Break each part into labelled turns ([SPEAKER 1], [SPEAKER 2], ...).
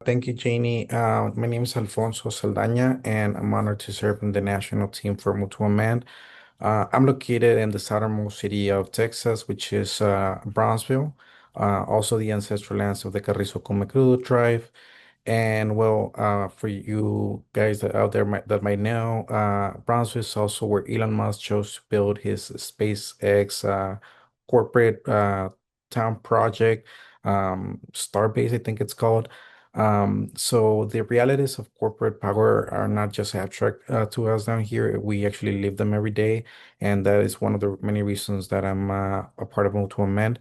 [SPEAKER 1] Thank you, Janie. My name is Alfonso Saldaña, and I'm honored to serve in the national team for Mutual Man. I'm located in the southernmost city of Texas, which is Brownsville, also the ancestral lands of the Carrizo Comecrudo tribe. And well, for you guys out there that might know, Brownsville is also where Elon Musk chose to build his SpaceX corporate town project, Starbase, I think it's called. So the realities of corporate power are not just abstract to us down here. We actually live them every day, and that is one of the many reasons that I'm a part of Mutual Men.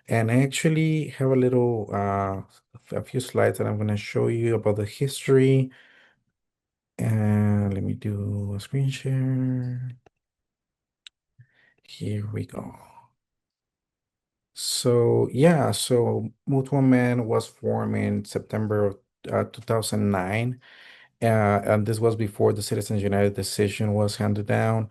[SPEAKER 1] And I actually have a few slides that I'm going to show you about the history. And let me do a screen share. Here we go. So yeah, so Mutual Man was formed in September of 2009. And this was before the Citizens United decision was handed down.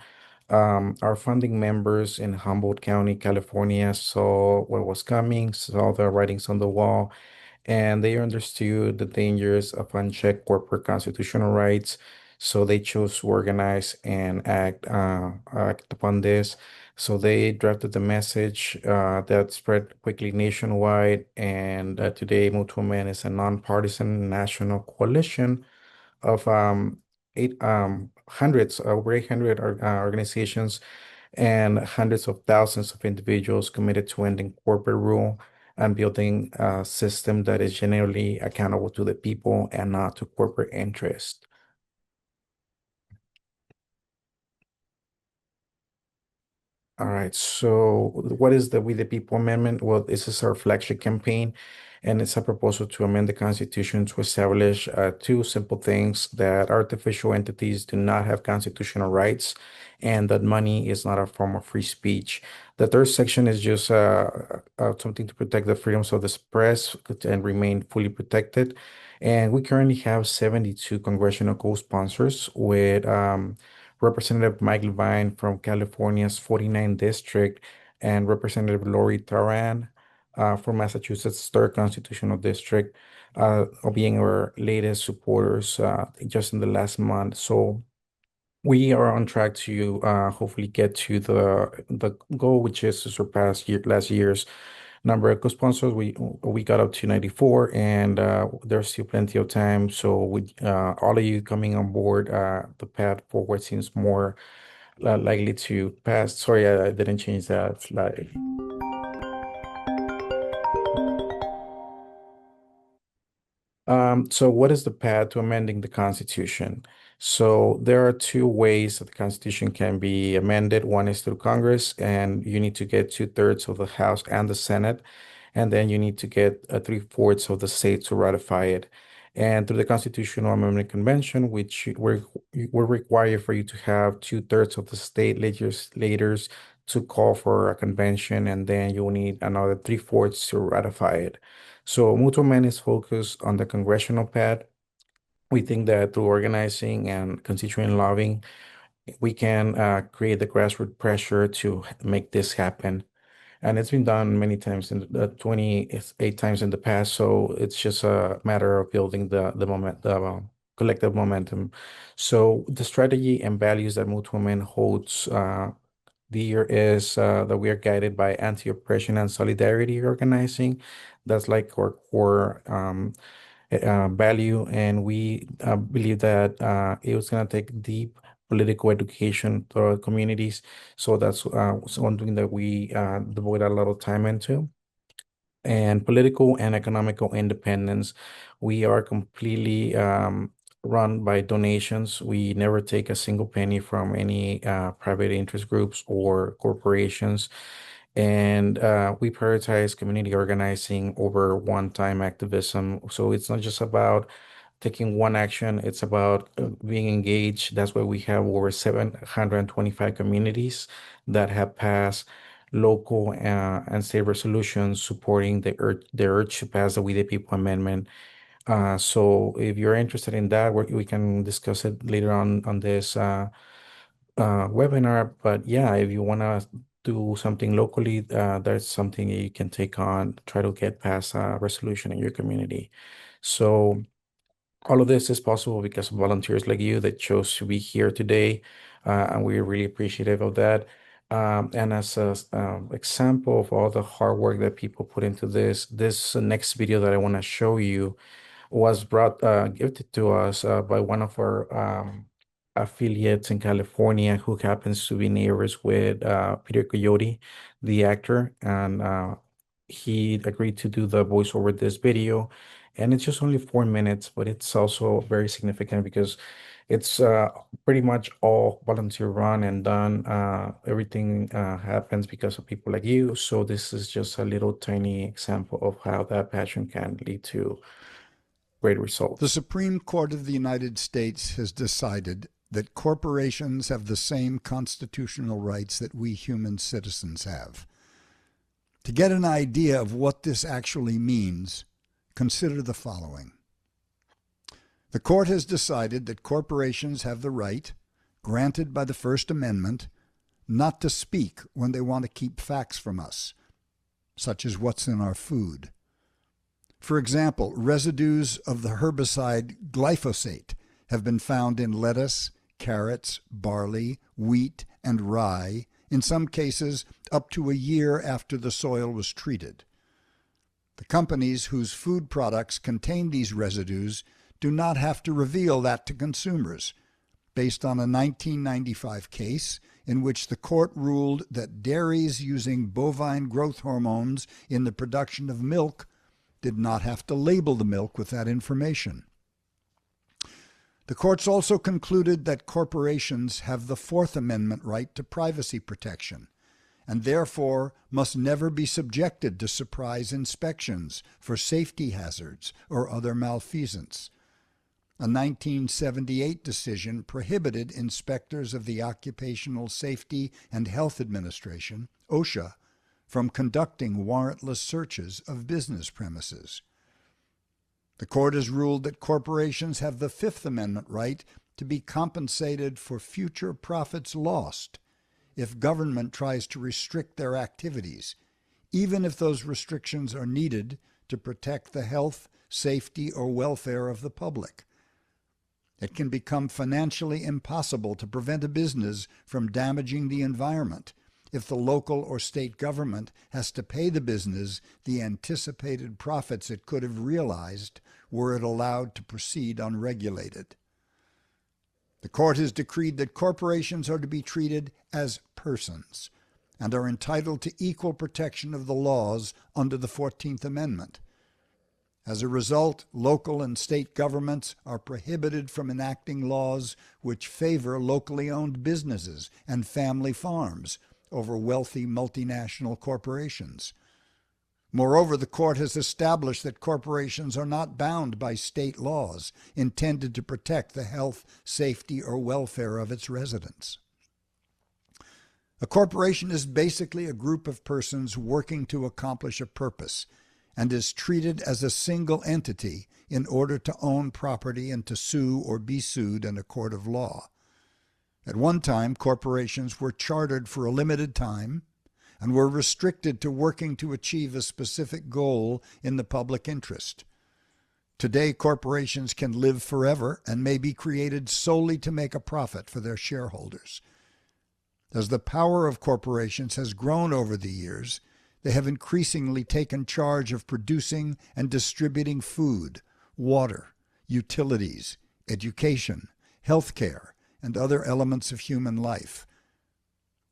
[SPEAKER 1] Our founding members in Humboldt County, California, saw what was coming, saw the writings on the wall, and they understood the dangers of unchecked corporate constitutional rights. So they chose to organize and act upon this. So they drafted the message that spread quickly nationwide, and today Mutual Man is a nonpartisan national coalition of eight hundreds over 800 organizations and hundreds of thousands of individuals committed to ending corporate rule and building a system that is genuinely accountable to the people and not to corporate interest. All right. So, what is the We the People Amendment? Well, this is our flagship campaign, and it's a proposal to amend the Constitution to establish two simple things: that artificial entities do not have constitutional rights, and that money is not a form of free speech. The third section is just something to protect the freedoms of the press and remain fully protected. And we currently have 72 congressional co-sponsors with Representative Mike Levine from California's 49th District, and Representative Lori Taran from Massachusetts' 3rd Constitutional District, being our latest supporters just in the last month. So we are on track to hopefully get to the goal, which is to surpass last year's number of co-sponsors. We got up to 94, and there's still plenty of time. So with all of you coming on board, the path forward seems more likely to pass. Sorry, I didn't change that slide. So what is the path to amending the Constitution? So there are two ways that the Constitution can be amended. One is through Congress, and you need to get two-thirds of the House and the Senate, and then you need to get three-fourths of the states to ratify it. And through the Constitutional Amendment Convention, which will require for you to have two-thirds of the state legislators to call for a convention, and then you will need another three-fourths to ratify it. So Mutual Man is focused on the congressional path. We think that through organizing and constituent lobbying, we can create the grassroots pressure to make this happen. And it's been done many times in 28 times in the past. So it's just a matter of building the collective momentum. So the strategy and values that Mutual Man holds dear is that we are guided by anti-oppression and solidarity organizing. That's like our core value, and we believe that it was going to take deep political education to our communities. So that's something that we devote a lot of time into. And political and economical independence. We are completely run by donations. We never take a single penny from any private interest groups or corporations. And we prioritize community organizing over one-time activism. So it's not just about taking one action, it's about being engaged. That's why we have over 725 communities that have passed local and state resolutions supporting the urge to pass the We the People Amendment. So if you're interested in that, we can discuss it later on this webinar. But yeah, if you want to do something locally, that's something you can take on, try to get past a resolution in your community. So. All of this is possible because of volunteers like you that chose to be here today, and we're really appreciative of that. And as a example of all the hard work that people put into this next video that I want to show you was gifted to us by one of our affiliates in California who happens to be neighbors with Peter Coyote, the actor, and he agreed to do the voice over this video. And it's just only 4 minutes, but it's also very significant because it's pretty much all volunteer run and done. Everything happens because of people like you. So this is just a little tiny example of how that passion can lead to great
[SPEAKER 2] The
[SPEAKER 1] results.
[SPEAKER 2] Supreme Court of the United States has decided that corporations have the same constitutional rights that we human citizens have. To get an idea of what this actually means, consider the following. The court has decided that corporations have the right, granted by the First Amendment, not to speak when they want to keep facts from us, such as what's in our food. For example, residues of the herbicide glyphosate have been found in lettuce, carrots, barley, wheat, and rye, in some cases up to a year after the soil was treated. The companies whose food products contain these residues do not have to reveal that to consumers, based on a 1995 case in which the court ruled that dairies using bovine growth hormones in the production of milk did not have to label the milk with that information. The courts also concluded that corporations have the Fourth Amendment right to privacy protection and therefore must never be subjected to surprise inspections for safety hazards or other malfeasance. A 1978 decision prohibited inspectors of the Occupational Safety and Health Administration, OSHA, from conducting warrantless searches of business premises. The court has ruled that corporations have the Fifth Amendment right to be compensated for future profits lost if government tries to restrict their activities, even if those restrictions are needed to protect the health, safety, or welfare of the public. It can become financially impossible to prevent a business from damaging the environment if the local or state government has to pay the business the anticipated profits it could have realized were it allowed to proceed unregulated. The court has decreed that corporations are to be treated as persons and are entitled to equal protection of the laws under the 14th Amendment. As a result, local and state governments are prohibited from enacting laws which favor locally owned businesses and family farms over wealthy multinational corporations. Moreover, the court has established that corporations are not bound by state laws intended to protect the health, safety, or welfare of its residents. A corporation is basically a group of persons working to accomplish a purpose and is treated as a single entity in order to own property and to sue or be sued in a court of law. At one time, corporations were chartered for a limited time and were restricted to working to achieve a specific goal in the public interest. Today, corporations can live forever and may be created solely to make a profit for their shareholders. As the power of corporations has grown over the years, they have increasingly taken charge of producing and distributing food, water, utilities, education, healthcare, and other elements of human life.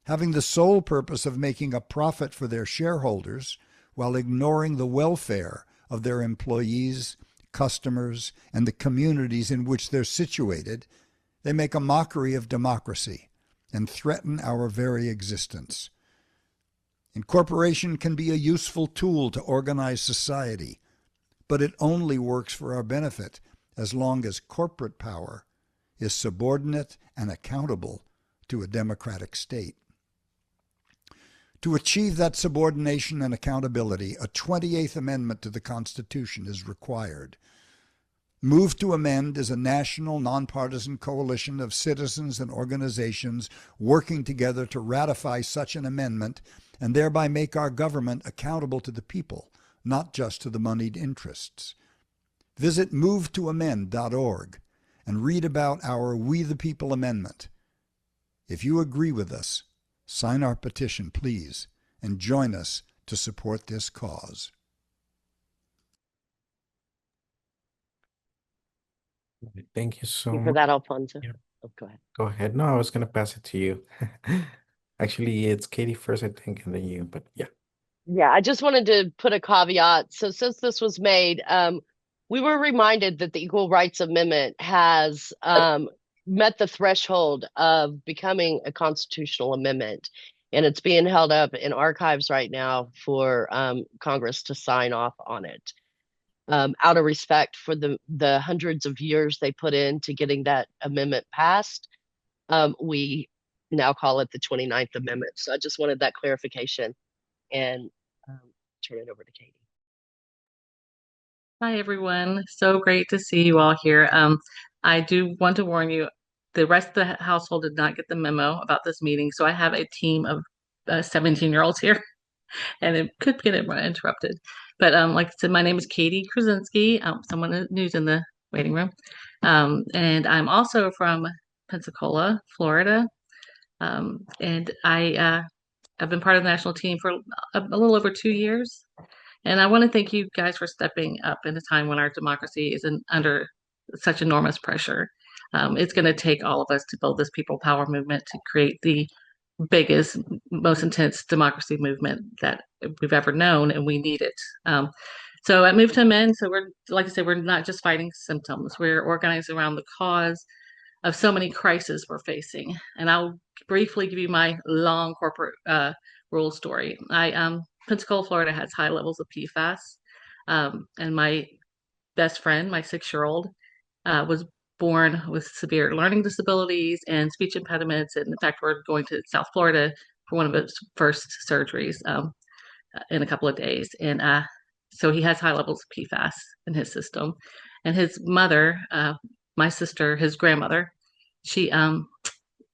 [SPEAKER 2] Having the sole purpose of making a profit for their shareholders while ignoring the welfare of their employees, customers, and the communities in which they're situated, they make a mockery of democracy and threaten our very existence. Incorporation can be a useful tool to organize society, but it only works for our benefit as long as corporate power is subordinate and accountable to a democratic state. To achieve that subordination and accountability, a 28th Amendment to the Constitution is required. Move to Amend is a national, nonpartisan coalition of citizens and organizations working together to ratify such an amendment and thereby make our government accountable to the people, not just to the moneyed interests. Visit movetoamend.org and read about our We the People Amendment. If you agree with us, sign our petition, please, and join us to support this cause.
[SPEAKER 1] Thank you
[SPEAKER 3] Thank
[SPEAKER 1] so
[SPEAKER 3] you for
[SPEAKER 1] much.
[SPEAKER 3] that, Alfonso.
[SPEAKER 1] Yeah,
[SPEAKER 3] Oh, go ahead.
[SPEAKER 1] go ahead. No, I was gonna pass it to you. Actually, it's Katie first, I think, and then you, but yeah.
[SPEAKER 3] Yeah, I just wanted to put a caveat. So since this was made, we were reminded that the Equal Rights Amendment has met the threshold of becoming a constitutional amendment, and it's being held up in archives right now for Congress to sign off on it. Out of respect for the hundreds of years they put into getting that amendment passed, we now call it the 29th Amendment. So I just wanted that clarification and um, turn it over to Katie.
[SPEAKER 4] Hi, everyone. So great to see you all here. I do want to warn you, the rest of the household did not get the memo about this meeting, so I have a team of 17-year-olds here, and it could get interrupted. But like I said, my name is Katie Krasinski, someone who's in the waiting room. And I'm also from Pensacola, Florida. And I've been part of the national team for a little over 2 years. And I want to thank you guys for stepping up in a time when our democracy is under such enormous pressure. It's going to take all of us to build this people power movement to create the biggest, most intense democracy movement that we've ever known, and we need it. So at Move to Amend, so we're, like I said, we're not just fighting symptoms. We're organized around the cause of so many crises we're facing. And I'll briefly give you my long corporate rule story. Pensacola, Florida has high levels of PFAS. And my best friend, my 6-year-old, was born with severe learning disabilities and speech impediments. And in fact, we're going to South Florida for one of his first surgeries in a couple of days. And so he has high levels of PFAS in his system. And his mother, my sister, his grandmother, she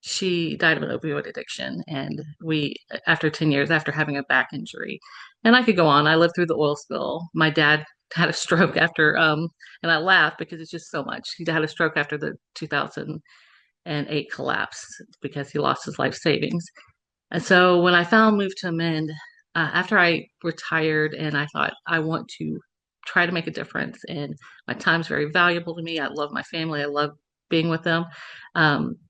[SPEAKER 4] she died of an opioid addiction, and we, after 10 years after having a back injury. And I could go on. I lived through the oil spill. My dad had a stroke after and I laugh because it's just so much. He had a stroke after the 2008 collapse because he lost his life savings. And so when I found Move to Amend, after I retired, and I thought I want to try to make a difference, and my time's very valuable to me. I love my family. I love being with them.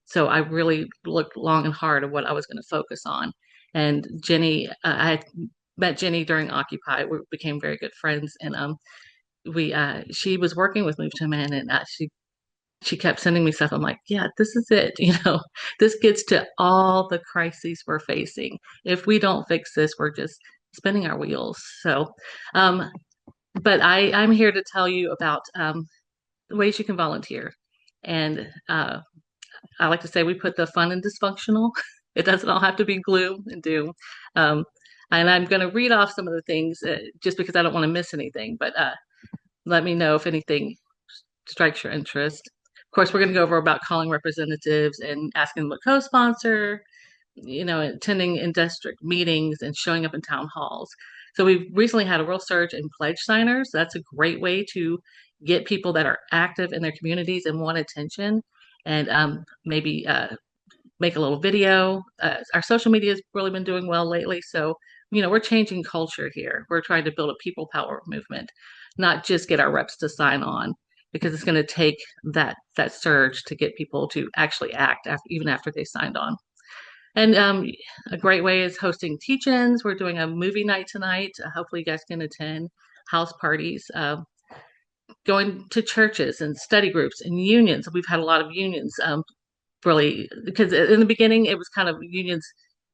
[SPEAKER 4] So I really looked long and hard at what I was going to focus on. And Jenny, I had met Jenny during Occupy. We became very good friends, and she was working with Move to Amend, and she kept sending me stuff. I'm like, yeah, this is it. This gets to all the crises we're facing. If we don't fix this, we're just spinning our wheels. So, but I'm here to tell you about the ways you can volunteer. And I like to say we put the fun in dysfunctional. It doesn't all have to be gloom and doom. Um, and I'm going to read off some of the things just because I don't want to miss anything. But let me know if anything strikes your interest. Of course, we're going to go over about calling representatives and asking them to co-sponsor, attending in district meetings and showing up in town halls. So we've recently had a real surge in pledge signers. That's a great way to get people that are active in their communities and want attention, and maybe make a little video. Our social media has really been doing well lately. So, we're changing culture here. We're trying to build a people power movement, not just get our reps to sign on, because it's going to take that surge to get people to actually act even after they signed on. And a great way is hosting teach-ins. We're doing a movie night tonight. Hopefully you guys can attend house parties. Going to churches and study groups and unions. We've had a lot of unions really, because in the beginning it was kind of unions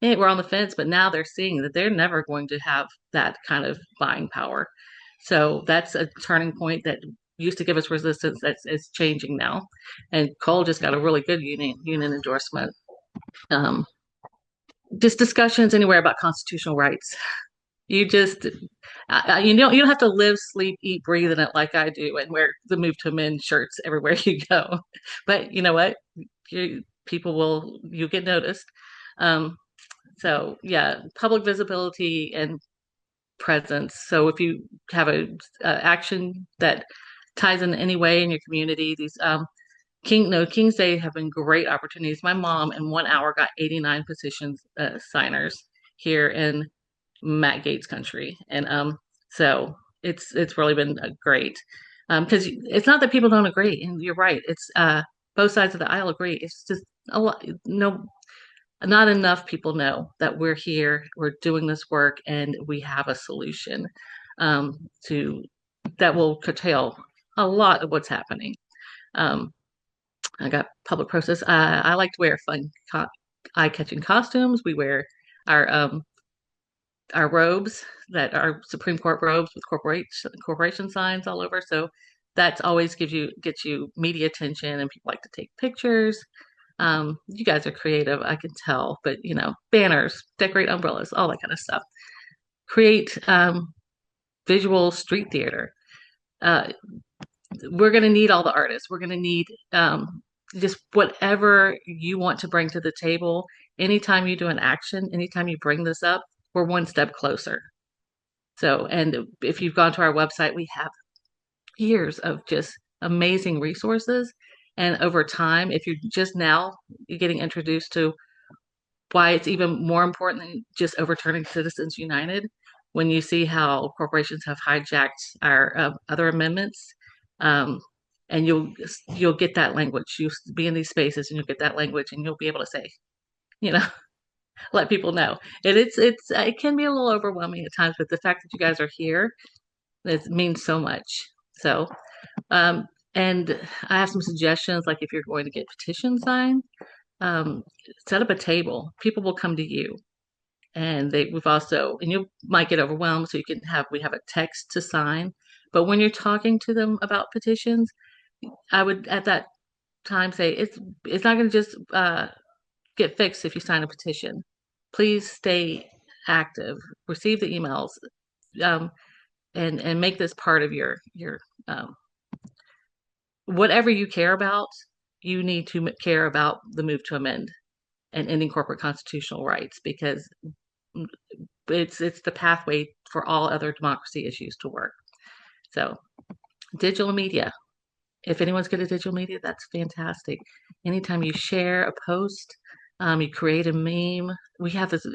[SPEAKER 4] were on the fence, but now they're seeing that they're never going to have that kind of buying power. So that's a turning point that used to give us resistance that's changing now. And Cole just got a really good union endorsement. Just discussions anywhere about constitutional rights. You just you don't have to live, sleep, eat, breathe in it like I do, and wear the Move to Amend shirts everywhere you go. But you know what? You get noticed. So yeah, public visibility and presence. So if you have a action that ties in any way in your community. These King's Day have been great opportunities. My mom in 1 hour got 89 petition signers here in Matt Gates country, and so it's really been great because it's not that people don't agree, and you're right. It's both sides of the aisle agree. It's just a lot. No, not enough people know that we're here, we're doing this work, and we have a solution to that will curtail a lot of what's happening. Um, I got public process. I like to wear fun, eye-catching costumes. We wear our um, our robes that are Supreme Court robes with corporation signs all over. So that's always gets you media attention, and people like to take pictures. You guys are creative, I can tell, but banners, decorate umbrellas, all that kind of stuff. Create visual street theater. Uh, we're going to need all the artists. We're going to need just whatever you want to bring to the table. Anytime you do an action, anytime you bring this up, we're one step closer. So, and if you've gone to our website, we have years of just amazing resources. And over time, if you're just now getting introduced to why it's even more important than just overturning Citizens United, when you see how corporations have hijacked our other amendments, um, and you'll get that language. You'll be in these spaces, and you'll get that language, and you'll be able to say, you know, let people know. And it can be a little overwhelming at times, but the fact that you guys are here, it means so much. So, um, and I have some suggestions, like if you're going to get petitions signed, um, set up a table. People will come to you, and we've also, and you might get overwhelmed, so we have a text to sign. But when you're talking to them about petitions, I would at that time say it's not going to just get fixed if you sign a petition. Please stay active, receive the emails, um, and make this part of your whatever you care about. You need to care about the move to amend and ending corporate constitutional rights, because it's the pathway for all other democracy issues to work. So digital media. If anyone's good at digital media, that's fantastic. Anytime you share a post, you create a meme. We have this.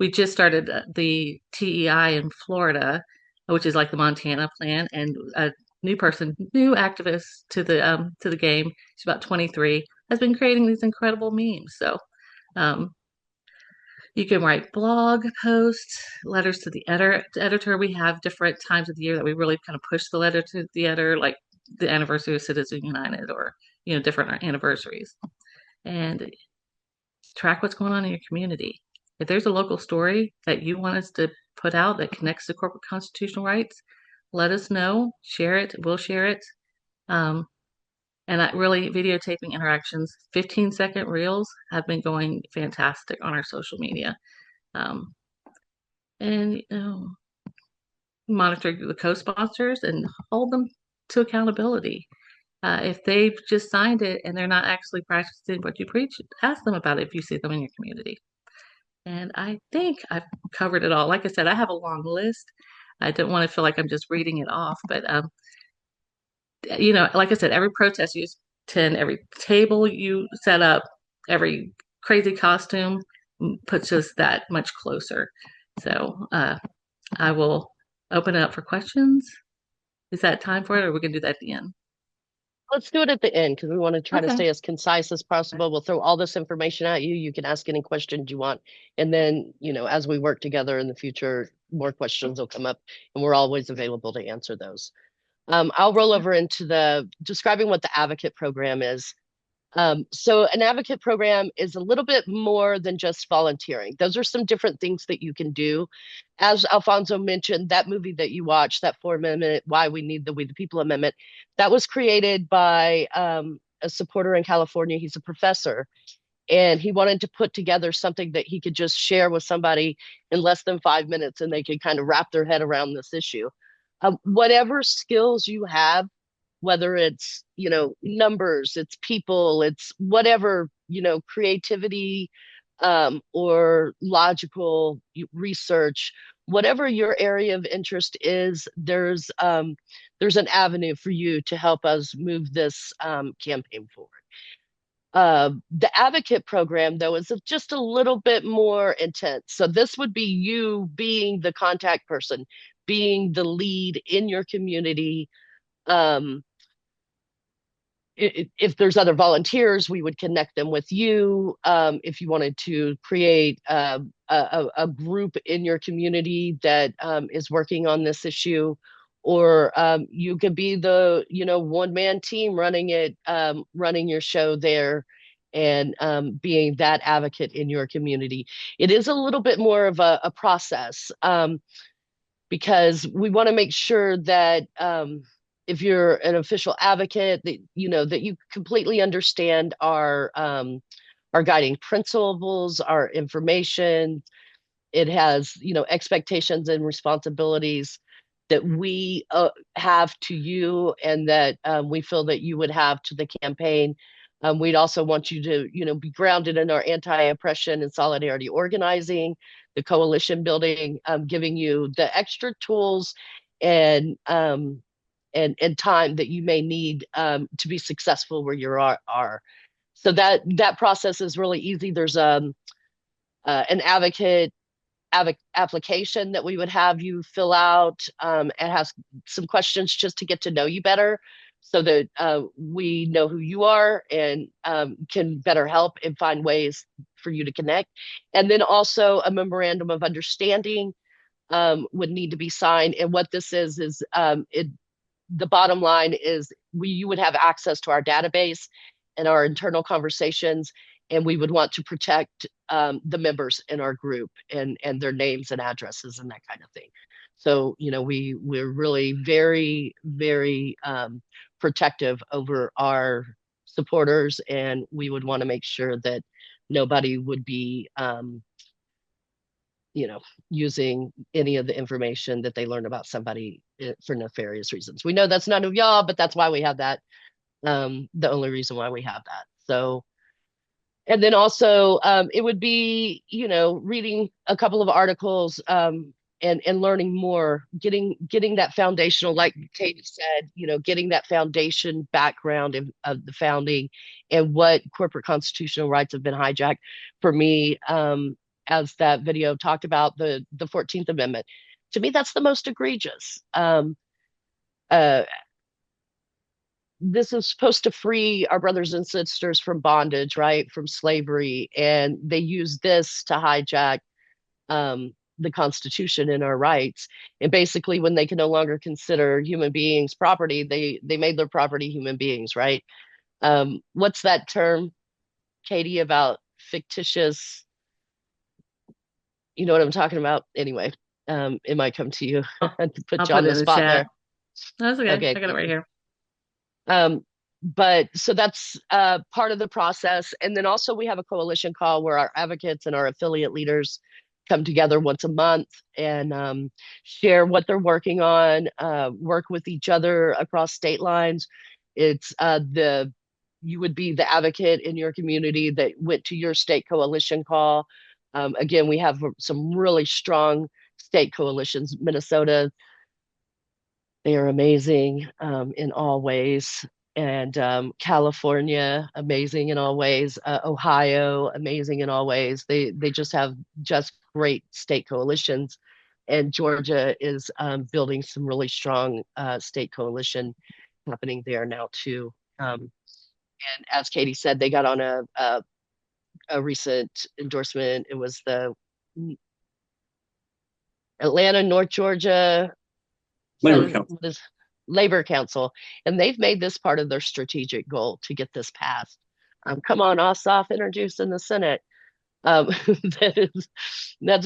[SPEAKER 4] We just started the TEI in Florida, which is like the Montana plan, and a new activist to the game. She's about 23, has been creating these incredible memes. So um, you can write blog posts, letters to the editor. We have different times of the year that we really kind of push the letter to the editor, like the anniversary of Citizen United, or different anniversaries, and track what's going on in your community. If there's a local story that you want us to put out that connects to corporate constitutional rights, let us know. Share it. We'll share it. Um, and really videotaping interactions. 15-second reels have been going fantastic on our social media. Um, and monitor the co-sponsors and hold them to accountability. If they've just signed it and they're not actually practicing what you preach, ask them about it if you see them in your community. And I think I've covered it all. Like I said, I have a long list. I don't want to feel like I'm just reading it off, but like I said, every protest you attend, every table you set up, every crazy costume puts us that much closer. So I will open it up for questions. Is that time for it, or are we going to do that at the end?
[SPEAKER 3] Let's do it at the end because we want to try to
[SPEAKER 4] Okay.
[SPEAKER 3] stay as concise as possible. We'll throw all this information at you. You can ask any questions you want. And then, as we work together in the future, more questions will come up and we're always available to answer those. I'll roll over into the describing what the advocate program is. So an advocate program is a little bit more than just volunteering. Those are some different things that you can do. As Alfonso mentioned, that movie that you watched, that 4 Amendment, Why We Need the We the People Amendment, that was created by a supporter in California. He's a professor, and he wanted to put together something that he could just share with somebody in less than 5 minutes, and they could kind of wrap their head around this issue. Whatever skills you have, whether it's numbers, it's people, it's whatever, creativity, or logical research, whatever your area of interest is, there's an avenue for you to help us move this campaign forward. The advocate program, though, is just a little bit more intense. So this would be you being the contact person, being the lead in your community. Um, if there's other volunteers, we would connect them with you. If you wanted to create a group in your community that is working on this issue, or you could be the one-man team running it, running your show there, and being that advocate in your community. It is a little bit more of a process. Because we want to make sure that if you're an official advocate, that that you completely understand our guiding principles, our information. It has expectations and responsibilities that we have to you, and that we feel that you would have to the campaign. We'd also want you to be grounded in our anti-oppression and solidarity organizing, the coalition building, giving you the extra tools and time that you may need to be successful where you are. So that process is really easy. There's an advocate application that we would have you fill out. It has some questions just to get to know you better, so that we know who you are and can better help and find ways for you to connect. And then also a memorandum of understanding would need to be signed. And what this is the bottom line is you would have access to our database and our internal conversations, and we would want to protect the members in our group and their names and addresses and that kind of thing. So we're really very, very protective over our supporters, and we would want to make sure that nobody would be using any of the information that they learn about somebody for nefarious reasons. We know that's none of y'all, but that's why we have that. The only reason why we have that. So, and then also it would be, reading a couple of articles and learning more, getting that foundational, like Katie said, getting that foundation background of the founding and what corporate constitutional rights have been hijacked. For me, as that video talked about, the 14th Amendment, to me, that's the most egregious. This is supposed to free our brothers and sisters from bondage, right? From slavery. And they use this to hijack the Constitution and our rights. And basically, when they can no longer consider human beings property, they made their property human beings, right? What's that term, Katie, about fictitious? You know what I'm talking about? Anyway, it might come to you to put
[SPEAKER 4] I'll
[SPEAKER 3] you on
[SPEAKER 4] put it
[SPEAKER 3] the
[SPEAKER 4] in the
[SPEAKER 3] spot
[SPEAKER 4] chat.
[SPEAKER 3] there.
[SPEAKER 4] That's okay.
[SPEAKER 3] Okay.
[SPEAKER 4] I got it right here.
[SPEAKER 3] But so that's part of the process. And then also we have a coalition call where our advocates and our affiliate leaders come together once a month and share what they're working on, work with each other across state lines. It's you would be the advocate in your community that went to your state coalition call. Again, we have some really strong state coalitions. Minnesota, they are amazing in all ways. And California, amazing in all ways. Ohio, amazing in all ways. They just have just great state coalitions. And Georgia is building some really strong state coalition happening there now too. And as Katie said, they got on a recent endorsement. It was the Atlanta, North Georgia
[SPEAKER 5] Labor Council.
[SPEAKER 3] Labor Council, and they've made this part of their strategic goal to get this passed. Come on, Ossoff, introduced in the Senate. That's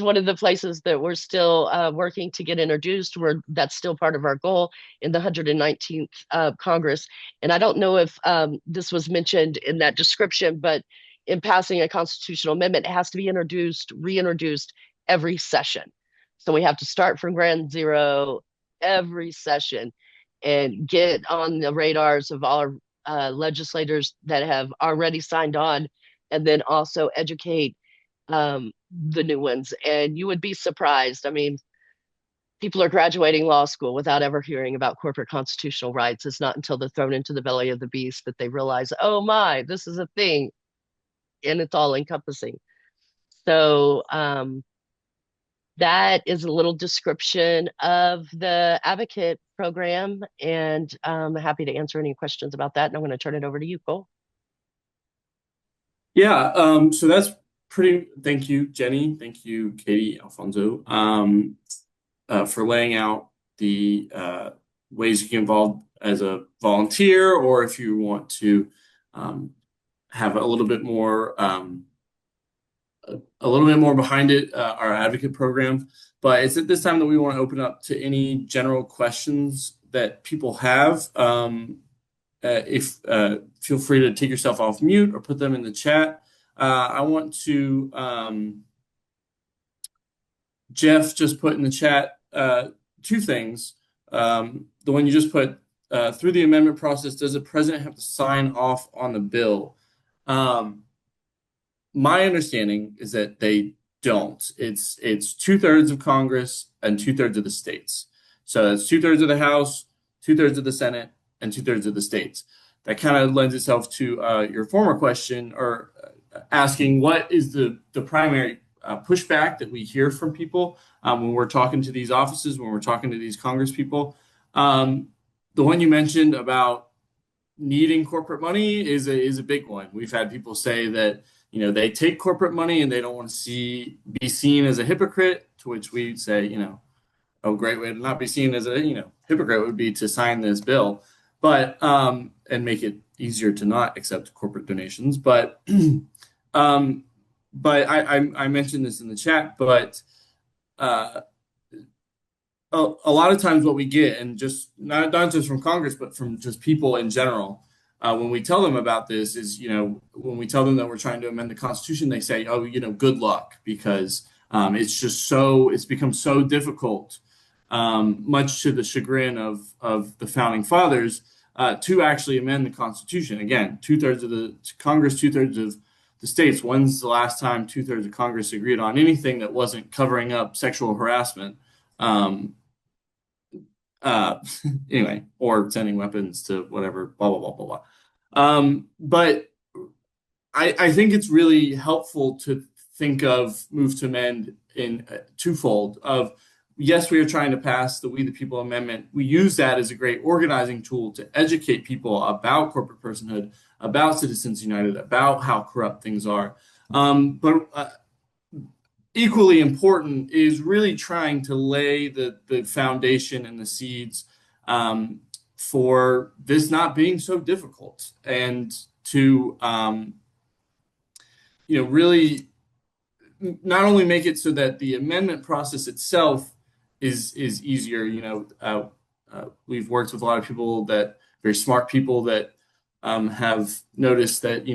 [SPEAKER 3] one of the places that we're still working to get introduced. That's still part of our goal in the 119th Congress. And I don't know if this was mentioned in that description, but in passing a constitutional amendment, it has to be reintroduced every session. So we have to start from ground zero every session and get on the radars of all our legislators that have already signed on, and then also educate the new ones. And you would be surprised. I mean, people are graduating law school without ever hearing about corporate constitutional rights. It's not until they're thrown into the belly of the beast that they realize, oh my, this is a thing, and it's all encompassing. So that is a little description of the advocate program, and I'm happy to answer any questions about that. And I'm going to turn it over to you, Cole.
[SPEAKER 5] Yeah, so that's thank you, Jenny. Thank you, Katie, Alfonso, for laying out the ways you get involved as a volunteer, or if you want to have a little bit more behind it, our advocate program. But it's at this time that we want to open up to any general questions that people have. If Feel free to take yourself off mute or put them in the chat. I want to Jeff just put in the chat two things. The one you just put, through the amendment process, does the president have to sign off on the bill? My understanding is that they don't. It's 2/3 of Congress and 2/3 of the states. So that's 2/3 of the House, 2/3 of the Senate, and 2/3 of the states. That kind of lends itself to your former question, or asking what is the primary pushback that we hear from people when we're talking to these offices, when we're talking to these Congress people. The one you mentioned about needing corporate money is a big one. We've had people say that they take corporate money and they don't want to be seen as a hypocrite, to which we say, a great way to not be seen as a hypocrite would be to sign this bill, but and make it easier to not accept corporate donations. But I mentioned this in the chat, but a lot of times what we get, and just not just from Congress, but from just people in general, when we tell them about this, is when we tell them that we're trying to amend the Constitution, they say, "Oh, good luck," because it's become so difficult, much to the chagrin of the founding fathers, to actually amend the Constitution. Again, 2/3 of the Congress, 2/3 of the states. When's the last time 2/3 of Congress agreed on anything that wasn't covering up sexual harassment? Anyway, or sending weapons to whatever, blah, blah, blah, blah, blah. But I think it's really helpful to think of Move to Amend in twofold of, yes, we are trying to pass the We the People Amendment. We use that as a great organizing tool to educate people about corporate personhood, about Citizens United, about how corrupt things are. But equally important is really trying to lay the foundation and the seeds for this not being so difficult, and to really not only make it so that the amendment process itself is easier. We've worked with a lot of people, very smart people, that have noticed that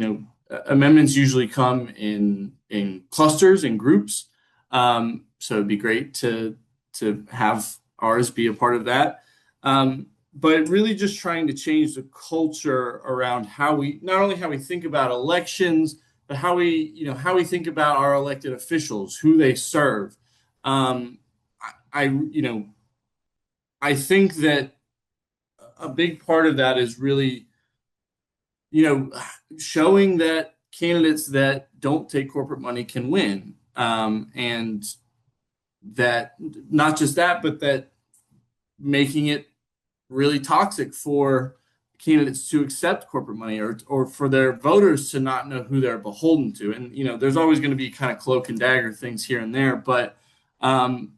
[SPEAKER 5] amendments usually come in clusters and groups. So it'd be great to have ours be a part of that. But really just trying to change the culture around not only how we think about elections, but how we think about our elected officials, who they serve. I think that a big part of that is really, showing that candidates that don't take corporate money can win. And that not just that, but that making it really toxic for candidates to accept corporate money, or for their voters to not know who they're beholden to. And, there's always going to be kind of cloak and dagger things here and there, but our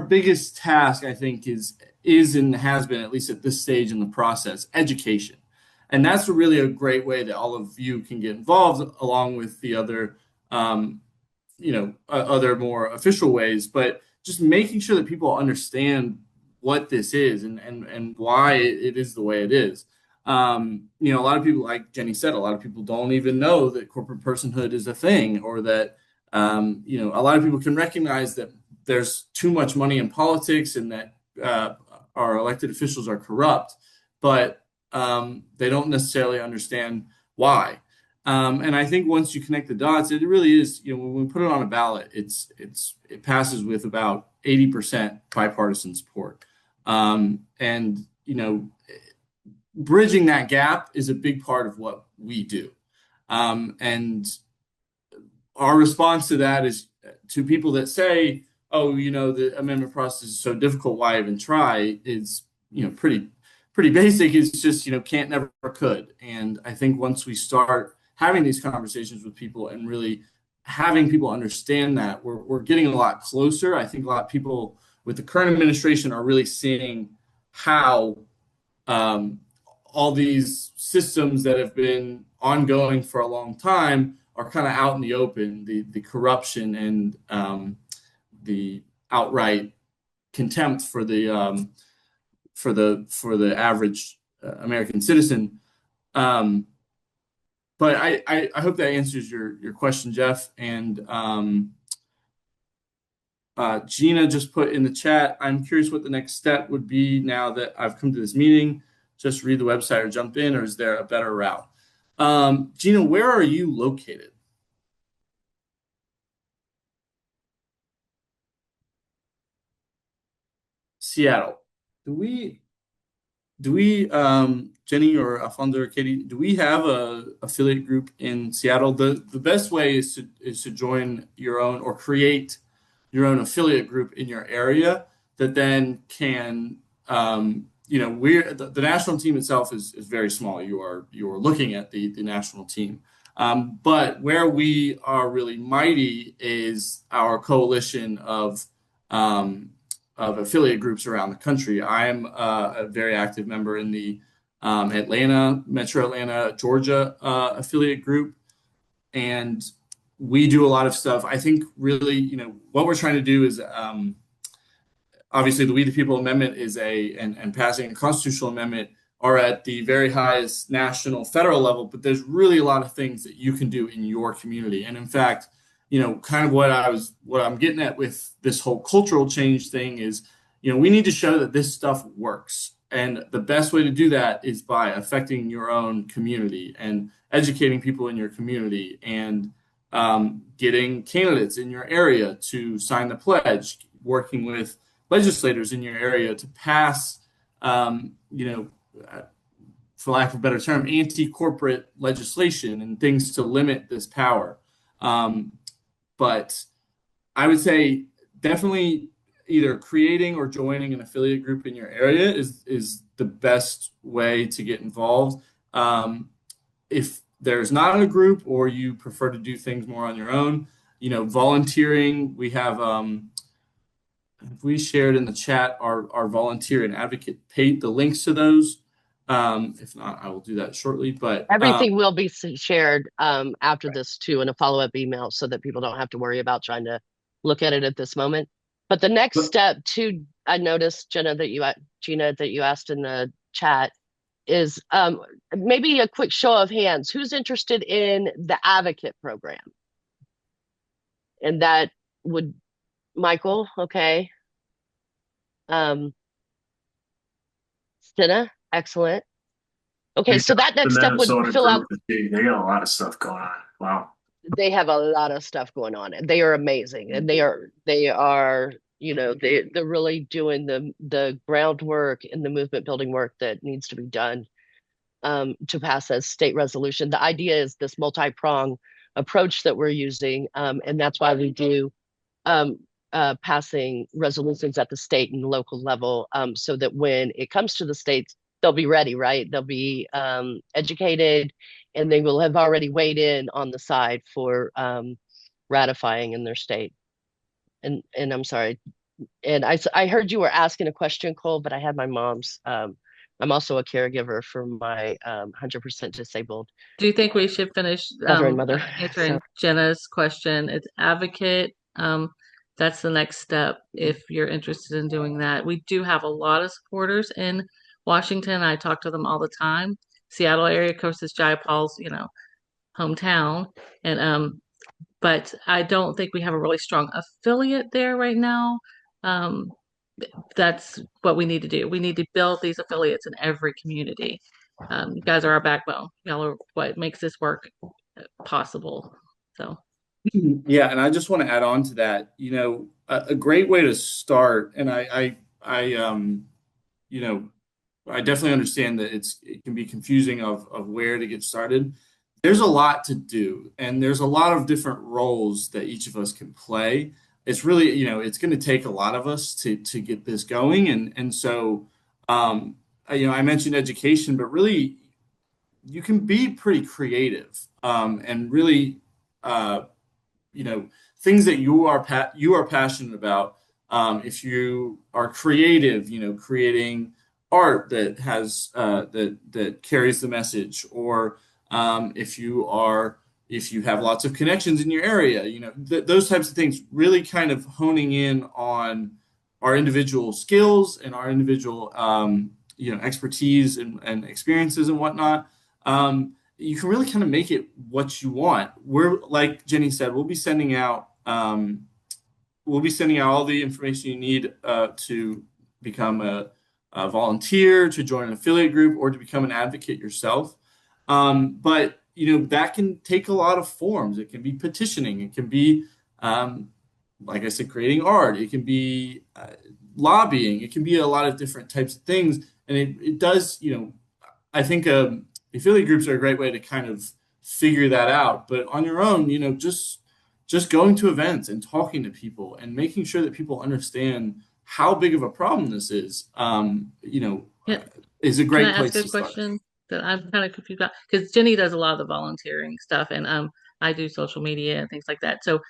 [SPEAKER 5] biggest task, I think, is and has been, at least at this stage in the process, education. And that's really a great way that all of you can get involved, along with the other, other more official ways, but just making sure that people understand what this is and why it is the way it is. A lot of people, like Jenny said, a lot of people don't even know that corporate personhood is a thing, or that, a lot of people can recognize that there's too much money in politics, and that our elected officials are corrupt, but they don't necessarily understand why. And I think once you connect the dots, it really is, when we put it on a ballot, it passes with about 80% bipartisan support. And bridging that gap is a big part of what we do. And our response to that is to people that say, "Oh, the amendment process is so difficult. Why even try?" Is pretty basic. It's just can't, never, could. And I think once we start having these conversations with people and really having people understand that, we're getting a lot closer. I think a lot of people with the current administration are really seeing how um, all these systems that have been ongoing for a long time are kind of out in the open. The corruption and the outright contempt for the average American citizen. Um, but I hope that answers your question, Jeff. And Gina just put in the chat, I'm curious what the next step would be now that I've come to this meeting. Just read the website or jump in, or is there a better route? Gina, where are you located? Seattle. Do we, Jenny or Alfonso or Katie, do we have a affiliate group in Seattle? The best way is to join your own or create your own affiliate group in your area that then can, we're the national team itself is very small. You are looking at the national team. But where we are really mighty is our coalition of affiliate groups around the country. I am a very active member in the Metro Atlanta, Georgia affiliate group, and we do a lot of stuff. I think really, what we're trying to do is obviously the We the People Amendment is and passing a constitutional amendment are at the very highest national, federal level, but there's really a lot of things that you can do in your community. And in fact, kind of what I'm getting at with this whole cultural change thing is, we need to show that this stuff works. And the best way to do that is by affecting your own community and educating people in your community and getting candidates in your area to sign the pledge, working with legislators in your area to pass, for lack of a better term, anti-corporate legislation and things to limit this power. But I would say definitely either creating or joining an affiliate group in your area is the best way to get involved. If there's not a group or you prefer to do things more on your own, volunteering, we shared in the chat our volunteer and advocate page, the links to those. If not, I will do that shortly. But
[SPEAKER 3] Everything will be shared after this too in a follow-up email so that people don't have to worry about trying to look at it at this moment. But the next
[SPEAKER 5] but
[SPEAKER 3] step too, I noticed, Gina, that you asked in the chat is maybe a quick show of hands. Who's interested in the advocate program? And that would, Michael, okay. Stina, excellent. Okay, so that
[SPEAKER 6] The
[SPEAKER 3] next step would
[SPEAKER 6] Minnesota
[SPEAKER 3] fill out.
[SPEAKER 6] group, they got a lot of stuff going on. Wow.
[SPEAKER 3] They have a lot of stuff going on, and they are amazing, and they are they're really doing the groundwork and the movement building work that needs to be done to pass a state resolution. The idea is this multi-prong approach that we're using, and that's why we do um, passing resolutions at the state and local level, so that when it comes to the states, they'll be ready, right? They'll be educated, and they will have already weighed in on the side for ratifying in their state. And I'm sorry, and I heard you were asking a question, Cole, but I had my mom's. I'm also a caregiver for my 100% disabled
[SPEAKER 4] Do you think we should finish
[SPEAKER 3] father and mother.
[SPEAKER 4] answering
[SPEAKER 3] So
[SPEAKER 4] Jenna's question? It's advocate. That's the next step if you're interested in doing that. We do have a lot of supporters in Washington. I talk to them all the time. Seattle area, of course, is Jai Paul's, hometown. And but I don't think we have a really strong affiliate there right now. Um, that's what we need to do. We need to build these affiliates in every community. You guys are our backbone. Y'all are what makes this work. possible. So
[SPEAKER 5] Yeah, and I just want to add on to that. A great way to start, and you know, I definitely understand that it can be confusing of where to get started. There's a lot to do, and there's a lot of different roles that each of us can play. It's really, it's going to take a lot of us to get this going, and so, I mentioned education, but really, you can be pretty creative, and really, uh, you know things that you are passionate about. If you are creative, creating art that has that carries the message, or if you have lots of connections in your area, those types of things, really kind of honing in on our individual skills and our individual expertise and experiences and whatnot. You can really kind of make it what you want. We're, like Jenny said, we'll be sending out all the information you need to become a volunteer, to join an affiliate group, or to become an advocate yourself. But that can take a lot of forms. It can be petitioning. It can be, like I said, creating art. It can be lobbying. It can be a lot of different types of things, and it does. I think affiliate groups are a great way to kind of figure that out. But on your own, just going to events and talking to people and making sure that people understand how big of a problem this is,
[SPEAKER 4] yeah,
[SPEAKER 5] is a
[SPEAKER 4] can I
[SPEAKER 5] great
[SPEAKER 4] ask
[SPEAKER 5] place
[SPEAKER 4] a
[SPEAKER 5] to start.
[SPEAKER 4] question that I'm kind of confused about? Because Jenny does a lot of the volunteering stuff, and I do social media and things like that. So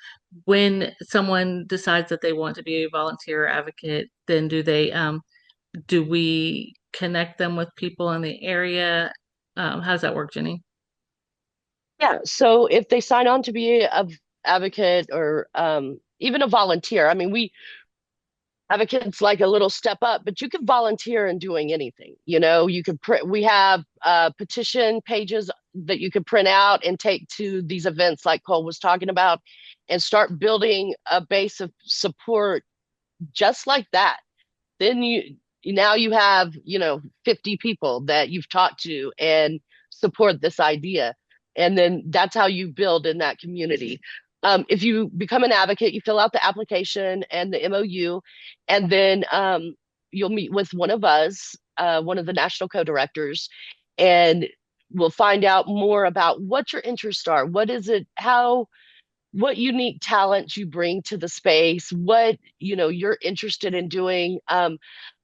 [SPEAKER 4] when someone decides that they want to be a volunteer or advocate, then do we connect them with people in the area? How does that work, Jenny?
[SPEAKER 3] Yeah. So if they sign on to be a advocate or even a volunteer, I mean, we advocates like a little step up, but you can volunteer in doing anything. You could print, we have petition pages that you could print out and take to these events like Cole was talking about and start building a base of support just like that. Then now you have 50 people that you've talked to and support this idea, and then that's how you build in that community. If you become an advocate, you fill out the application and the MOU, and then you'll meet with one of us, one of the national co-directors, and we'll find out more about what your interests are. What is it, how, what unique talents you bring to the space, what you're interested in doing.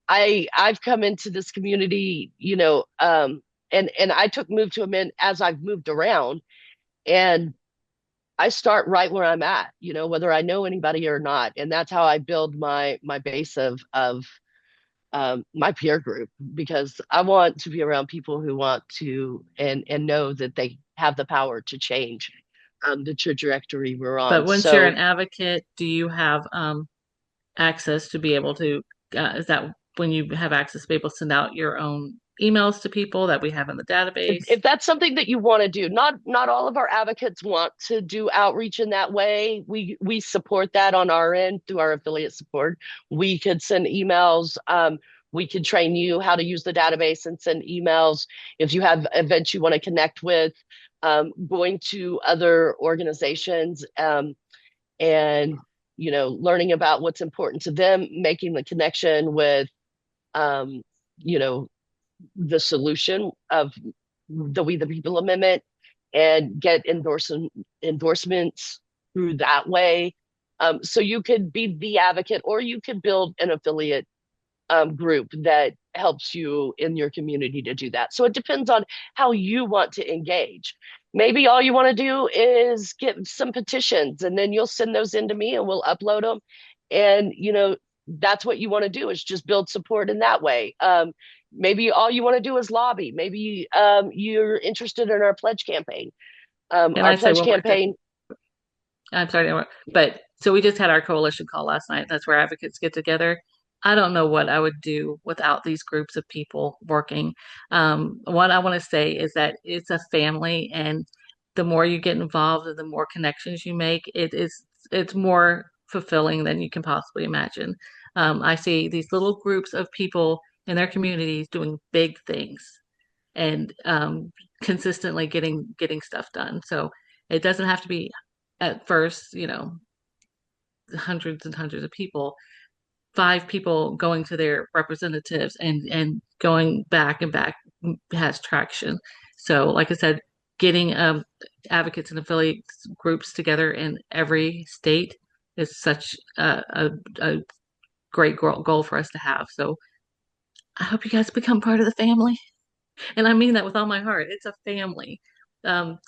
[SPEAKER 3] I've come into this community, and I took Move to Amend as I've moved around, and I start right where I'm at, whether I know anybody or not, and that's how I build my base of my peer group, because I want to be around people who want to and know that they have the power to change the trajectory we're
[SPEAKER 4] But
[SPEAKER 3] on.
[SPEAKER 4] once you're
[SPEAKER 3] So
[SPEAKER 4] an advocate, do you have access to be able to, is that when you have access to be able to send out your own emails to people that we have in the database?
[SPEAKER 3] if that's something that you want to do, not all of our advocates want to do outreach in that way. We support that on our end through our affiliate support. We could send emails. We could train you how to use the database and send emails if you have events you want to connect with. Going to other organizations, and learning about what's important to them, making the connection with um, you know the solution of the We the People Amendment, and get endorsements through that way. So you could be the advocate, or you could build an affiliate group that helps you in your community to do that. So it depends on how you want to engage. Maybe all you want to do is get some petitions, and then you'll send those into me and we'll upload them. And, that's what you want to do, is just build support in that way. Maybe all you want to do is lobby. Maybe you're interested in our pledge campaign.
[SPEAKER 4] Can
[SPEAKER 3] Our
[SPEAKER 4] I say
[SPEAKER 3] pledge
[SPEAKER 4] one more thing?
[SPEAKER 3] campaign.
[SPEAKER 4] I'm sorry, but so we just had our coalition call last night. That's where advocates get together. I don't know what I would do without these groups of people working. What I want to say is that it's a family, and the more you get involved and the more connections you make, it's more fulfilling than you can possibly imagine. I see these little groups of people in their communities doing big things and consistently getting stuff done. So It doesn't have to be at first, hundreds and hundreds of people. 5 people going to their representatives and going back and back has traction. So, like I said, getting advocates and affiliate groups together in every state is such a great goal for us to have. So, I hope you guys become part of the family. And I mean that with all my heart. It's a family.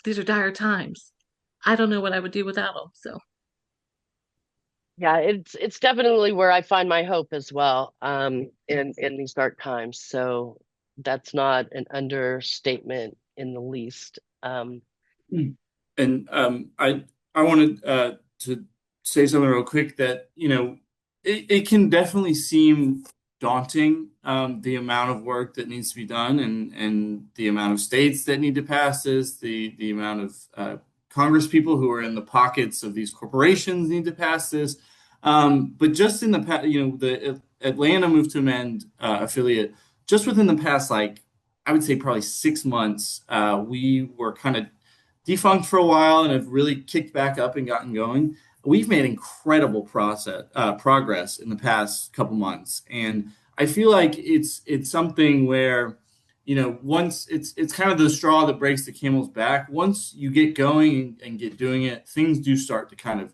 [SPEAKER 4] These are dire times. I don't know what I would do without them. So,
[SPEAKER 3] Yeah, it's definitely where I find my hope as well, in these dark times. So that's not an understatement in the least.
[SPEAKER 5] And I wanted to say something real quick that it can definitely seem daunting, the amount of work that needs to be done, and the amount of states that need to pass this, the amount of Congress people who are in the pockets of these corporations need to pass this. But just in the past, the Atlanta Move to Amend affiliate, just within the past, like I would say probably 6 months, we were kind of defunct for a while and have really kicked back up and gotten going. We've made incredible progress in the past couple months, and I feel like it's something where once it's kind of the straw that breaks the camel's back. Once you get going and get doing it, things do start to kind of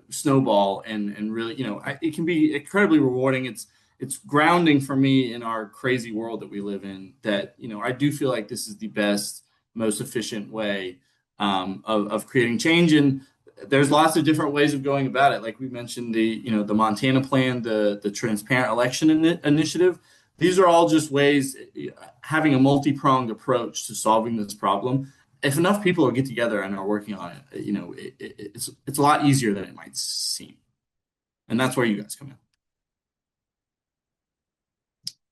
[SPEAKER 5] snowball and really it can be incredibly rewarding. It's grounding for me in our crazy world that we live in, that I do feel like this is the best, most efficient way of creating change. And there's lots of different ways of going about it. Like we mentioned, the Montana plan, the transparent election initiative. These are all just ways, having a multi-pronged approach to solving this problem. If enough people get together and are working on it, it's a lot easier than it might seem. And that's where you guys come in.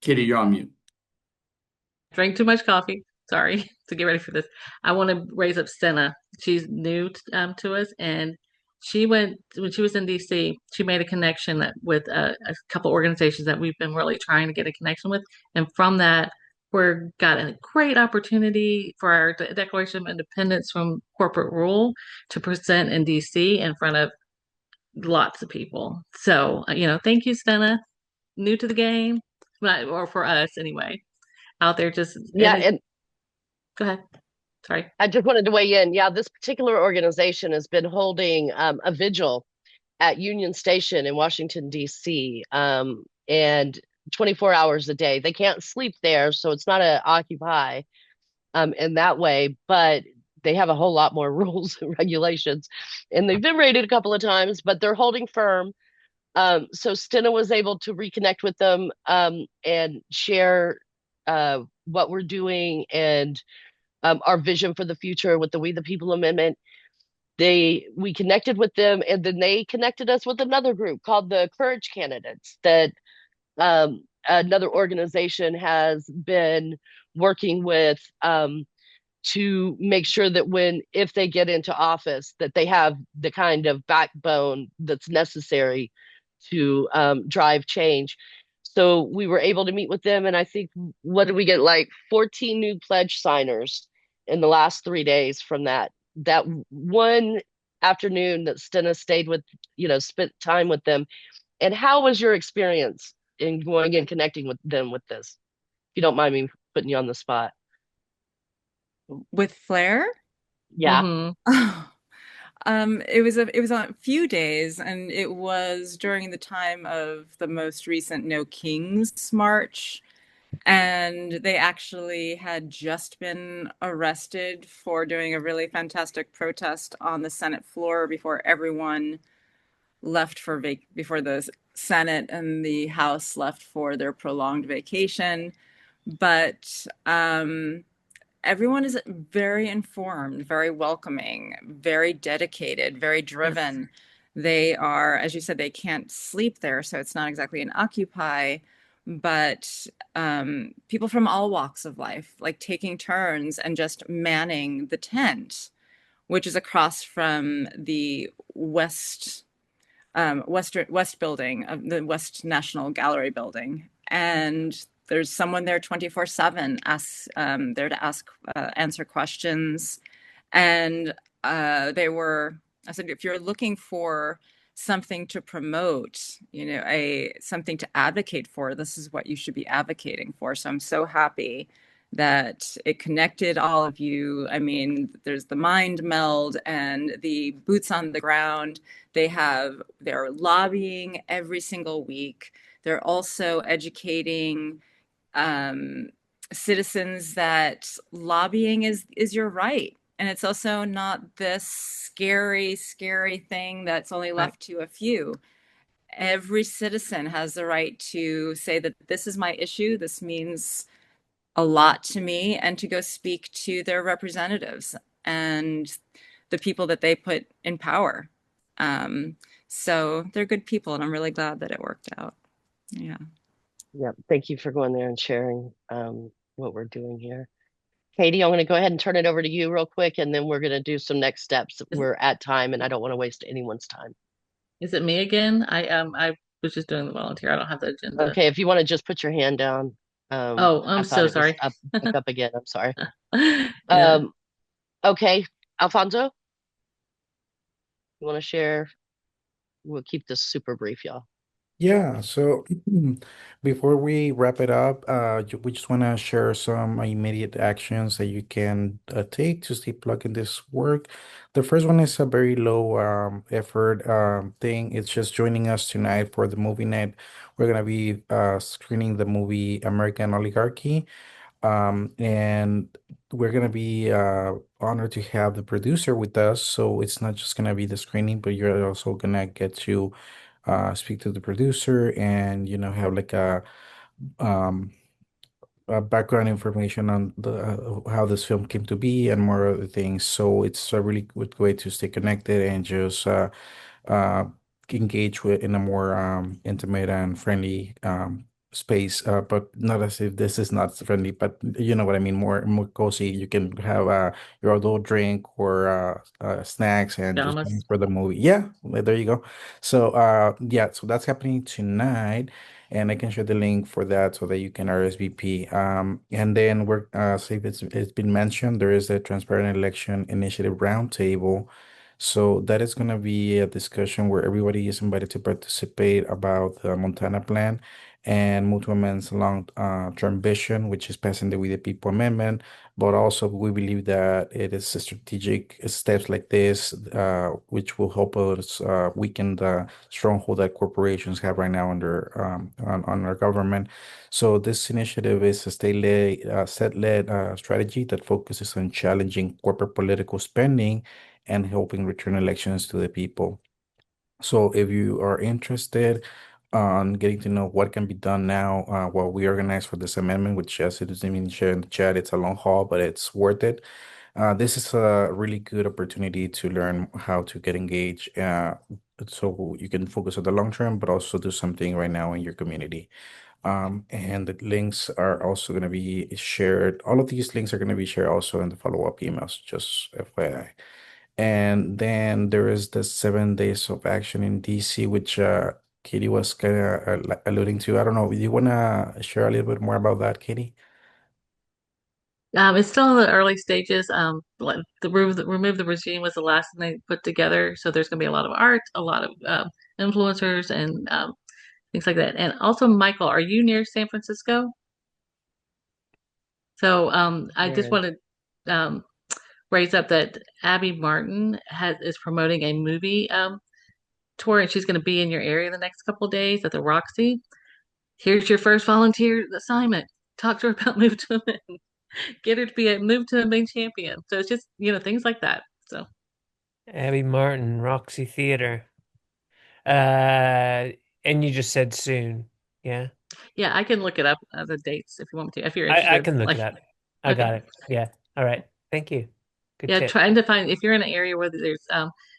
[SPEAKER 5] Katie, you're on mute.
[SPEAKER 4] drank too much coffee. Sorry to get ready for this. I want to raise up Stena. She's new to us, and she went when she was in DC. She made a connection with a couple organizations that we've been really trying to get a connection with, and from that, we're got a great opportunity for our Declaration of Independence from corporate rule to present in DC in front of lots of people. So, thank you, Stena. New to the game, or for us anyway, out there just
[SPEAKER 3] Yeah, and
[SPEAKER 4] go ahead. Sorry.
[SPEAKER 3] I just wanted to weigh in. Yeah, this particular organization has been holding a vigil at Union Station in Washington, D.C., and 24 hours a day. They can't sleep there, so it's not a occupy in that way, but they have a whole lot more rules and regulations. And they've been raided a couple of times, but they're holding firm. So Stena was able to reconnect with them and share what we're doing and our vision for the future with the We the People Amendment. We connected with them, and then they connected us with another group called the Courage Candidates that another organization has been working with to make sure that if they get into office, that they have the kind of backbone that's necessary to drive change. So we were able to meet with them, and I think, what did we get, like 14 new pledge signers in the last 3 days from that one afternoon that Stena stayed with, spent time with them. And how was your experience in going and connecting with them with this? If you don't mind me putting you on the spot.
[SPEAKER 7] With Flair.
[SPEAKER 3] Yeah.
[SPEAKER 4] Mm-hmm.
[SPEAKER 7] It was on a few days, and it was during the time of the most recent No Kings March, and they actually had just been arrested for doing a really fantastic protest on the Senate floor before everyone left before the Senate and the House left for their prolonged vacation. But everyone is very informed, very welcoming, very dedicated, very driven. Yes. They are, as you said, they can't sleep there, so it's not exactly an occupy, but people from all walks of life, like taking turns and just manning the tent, which is across from the West building of the West National Gallery building, and there's someone there 24/7, there to answer questions. And I said, if you're looking for something to promote, something to advocate for, this is what you should be advocating for. So I'm so happy that it connected all of you. I mean, there's the mind meld and the boots on the ground. They're lobbying every single week. They're also educating um, citizens that lobbying is your right. And it's also not this scary, scary thing that's only left to a few. Every citizen has the right to say that this is my issue. This means a lot to me, and to go speak to their representatives and the people that they put in power. Um, so they're good people, and I'm really glad that it worked out. Yeah.
[SPEAKER 3] Yeah, thank you for going there and sharing what we're doing here. Katie, I'm going to go ahead and turn it over to you real quick, and then we're going to do some next steps.
[SPEAKER 4] Is,
[SPEAKER 3] We're at time, and I don't want to waste anyone's time.
[SPEAKER 4] is it me again? I was just doing the volunteer. I don't have the agenda.
[SPEAKER 3] Okay, if you want to just put your hand down.
[SPEAKER 4] Oh,
[SPEAKER 3] I
[SPEAKER 4] I'm
[SPEAKER 3] thought
[SPEAKER 4] so
[SPEAKER 3] it was
[SPEAKER 4] sorry.
[SPEAKER 3] up back up again. I'm sorry.
[SPEAKER 4] Yeah.
[SPEAKER 3] Um, okay, Alfonso, you want to share? We'll keep this super brief, y'all.
[SPEAKER 1] Yeah, so before we wrap it up, we just want to share some immediate actions that you can take to stay plugged in this work. The first one is a very low effort thing. It's just joining us tonight for the movie night. We're gonna be screening the movie American Oligarchy. And we're gonna be honored to have the producer with us. So it's not just gonna be the screening, but you're also gonna get to speak to the producer and have like um background information on the how this film came to be and more other things. So it's a really good way to stay connected and just uh, engage with in a more intimate and friendly space. But not as if this is not friendly, but you know what I mean, more cozy. You can have your adult drink or snacks and just wait
[SPEAKER 4] Pajamas.
[SPEAKER 1] for the movie. Yeah, well, there you go. So yeah, so that's happening tonight. And I can share the link for that so that you can RSVP. And then we're so if it's been mentioned, there is a Transparent Election Initiative Roundtable. So that is going to be a discussion where everybody is invited to participate about the Montana Plan and Mutuamen's long-term vision, which is passing the We the People Amendment. But also, we believe that it is strategic steps like this, which will help us weaken the stronghold that corporations have right now under on our government. So this initiative is a state-led, set-led strategy that focuses on challenging corporate political spending and helping return elections to the people. So if you are interested on getting to know what can be done now while we organize for this amendment, which as it is even shared in the chat, it's a long haul, but it's worth it. This is a really good opportunity to learn how to get engaged so you can focus on the long term, but also do something right now in your community. And the links are also going to be shared. All of these links are going to be shared also in the follow-up emails, just FYI. And then there is the 7 days of action in DC, which Katie was kind of alluding to. I don't know. Do you want to share a little bit more about that, Katie?
[SPEAKER 4] It's still in the early stages. Like remove the regime was the last thing they put together. So there's going to be a lot of art, a lot of influencers, and things like that. And also, Michael, are you near San Francisco? So I just
[SPEAKER 3] Aaron.
[SPEAKER 4] want to raise up that Abby Martin is promoting a movie tour, and she's going to be in your area the next couple of days at the Roxy. Here's your first volunteer assignment. Talk to her about Move to a Main. Get her to be a Move to a Main champion. So it's just, things like that. So
[SPEAKER 8] Abby Martin, Roxy Theater. Uh, and you just said soon. Yeah.
[SPEAKER 4] yeah, I can look it up the dates if you want me to, if you're
[SPEAKER 8] I
[SPEAKER 4] interested.
[SPEAKER 8] can look
[SPEAKER 4] Like,
[SPEAKER 8] it up. I
[SPEAKER 4] okay.
[SPEAKER 8] got it. Yeah. All right. Thank you. Good
[SPEAKER 4] Yeah,
[SPEAKER 8] tip.
[SPEAKER 4] trying to find if you're in an area where there's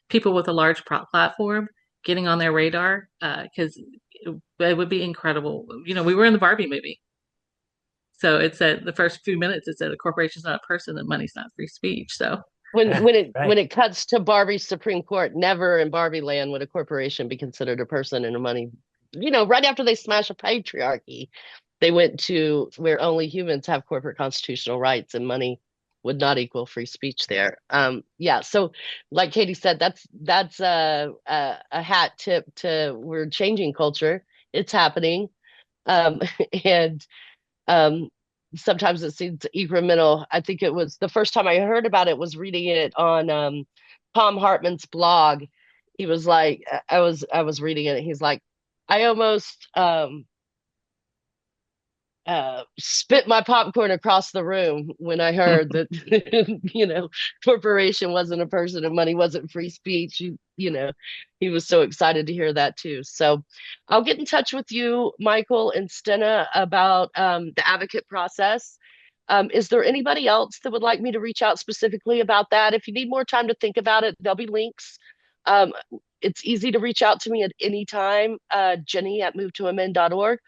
[SPEAKER 4] people with a large platform getting on their radar, because it would be incredible. We were in the Barbie movie. So it's at the first few minutes, it said a corporation's not a person and money's not free speech. So
[SPEAKER 3] When
[SPEAKER 8] Right.
[SPEAKER 3] it cuts to Barbie's Supreme Court, never in Barbie land would a corporation be considered a person and a money. Right after they smash a patriarchy, they went to where only humans have corporate constitutional rights and money would not equal free speech there. Yeah, so like Katie said, that's a hat tip to we're changing culture. It's happening. Um, and um, sometimes it seems incremental. I think it was the first time I heard about it was reading it on Tom Hartman's blog. He was like, I was reading it. He's like, I almost spit my popcorn across the room when I heard that, corporation wasn't a person and money wasn't free speech. He was so excited to hear that too. So I'll get in touch with you, Michael and Stena, about the advocate process. Is there anybody else that would like me to reach out specifically about that? If you need more time to think about it, there'll be links. Um, it's easy to reach out to me at any time, Jenny@movetoamend.org.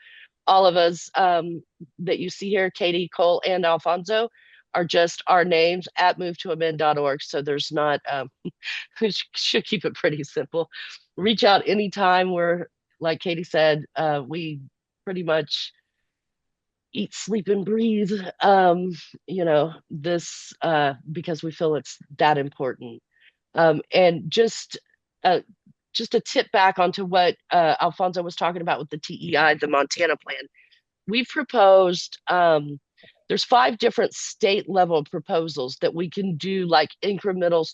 [SPEAKER 3] All of us that you see here, Katie, Cole, and Alfonso, are just our names at movetoamend.org. So there's not, we should keep it pretty simple. Reach out anytime. We're, like Katie said, we pretty much eat, sleep, and breathe, this because we feel it's that important. And just a tip back onto what Alfonso was talking about with the TEI, the Montana plan. We've proposed, there's 5 different state level proposals that we can do like incremental,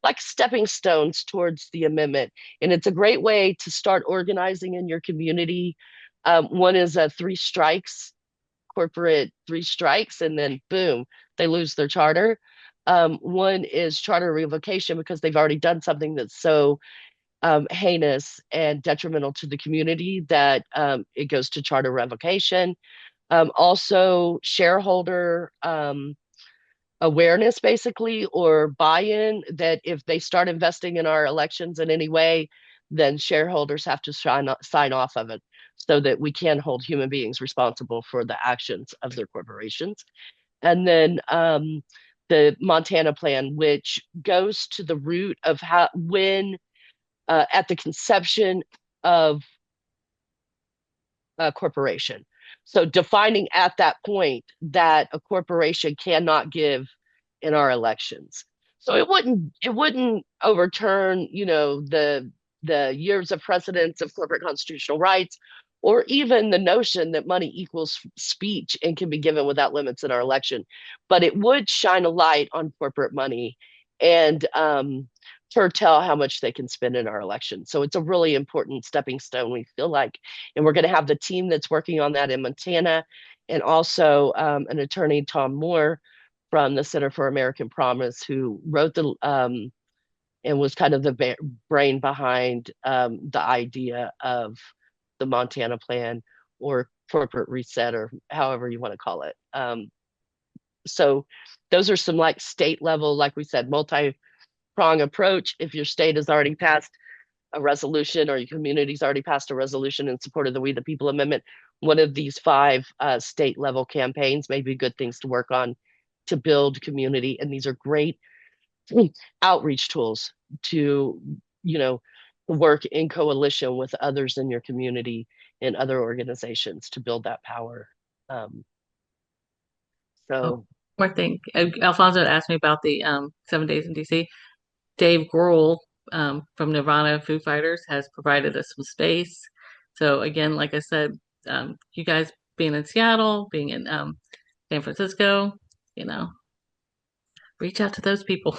[SPEAKER 3] like stepping stones towards the amendment. And it's a great way to start organizing in your community. One is a 3 strikes, corporate 3 strikes, and then boom, they lose their charter. One is charter revocation because they've already done something that's so heinous and detrimental to the community that it goes to charter revocation. Also, shareholder awareness, basically, or buy-in that if they start investing in our elections in any way, then shareholders have to sign off of it so that we can hold human beings responsible for the actions of their corporations. And then the Montana plan, which goes to the root of when at the conception of a corporation. So defining at that point that a corporation cannot give in our elections. So it wouldn't overturn, the years of precedence of corporate constitutional rights, or even the notion that money equals speech and can be given without limits in our election. But it would shine a light on corporate money and foretell how much they can spend in our election. So it's a really important stepping stone, we feel like. And we're going to have the team that's working on that in Montana, and also an attorney, Tom Moore, from the Center for American Promise, who wrote and was kind of the brain behind the idea of the Montana plan, or corporate reset, or however you want to call it. So those are some like state level, like we said, multi-prong approach. If your state has already passed a resolution, or your community's already passed a resolution in support of the We the People Amendment, one of these 5 state level campaigns may be good things to work on to build community. And these are great outreach tools to, work in coalition with others in your community and other organizations to build that power. Um,
[SPEAKER 4] Oh,
[SPEAKER 3] so
[SPEAKER 4] one more thing. Alfonso asked me about the 7 days in DC. Dave Grohl from Nirvana Foo Fighters has provided us some space. So again, like I said, you guys being in Seattle, being in San Francisco, you know, reach out to those people.